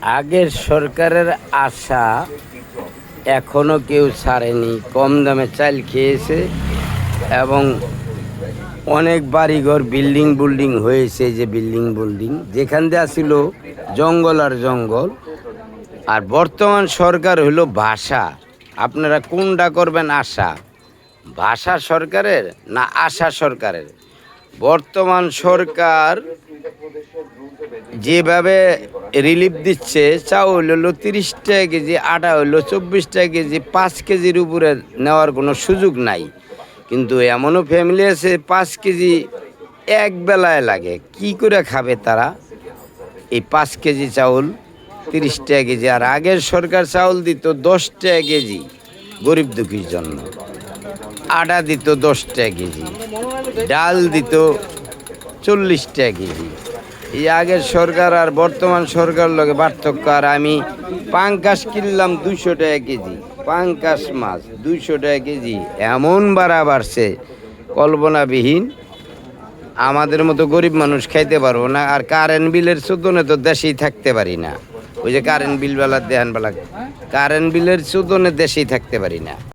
আগের সরকারের আশা এখনো কেউ ছাড়েনি। কম দামে চাল খেয়েছে এবং অনেক বাড়িঘর বিল্ডিং হয়েছে। যে বিল্ডিং যেখান দিয়ে আসিল জঙ্গল আর জঙ্গল। আর বর্তমান সরকার হইল ভাষা। আপনারা কোনটা করবেন? আশা ভাষা সরকারের না আশা সরকারের? বর্তমান সরকার যেভাবে রিলিফ দিচ্ছে, চাউল হলো 30 টাকা কেজি, আটা হলো 24 টাকা কেজি, 5 কেজির উপরে নেওয়ার কোনো সুযোগ নাই। কিন্তু এমনও ফ্যামিলি আছে 5 কেজি এক বেলায় লাগে। কি করে খাবে তারা এই 5 কেজি চাউল 30 টাকা কেজি? আর আগের সরকার চাউল দিত 10 টাকা কেজি গরিব দুঃখীর জন্য, আটা দিত 10 টাকা কেজি, ডাল দিত 40 টাকা কেজি। এই আগের সরকার আর বর্তমান সরকার লগে পার্থক্য। আর আমি পাঙ্কাশ কিনলাম 200 টাকা কেজি, পাঙ্কাশ মাছ 200 টাকা কেজি। এমন বাড়া বাড়ছে কল্পনাবিহীন। আমাদের মতো গরিব মানুষ খাইতে পারবো না। আর কারেন্ট বিলের চোদনে তো দেশেই থাকতে পারি না। ওই যে কারেন্ট বিল বেলা দেহান বেলা, কারেন্ট বিলের চোদনে দেশেই থাকতে পারি না।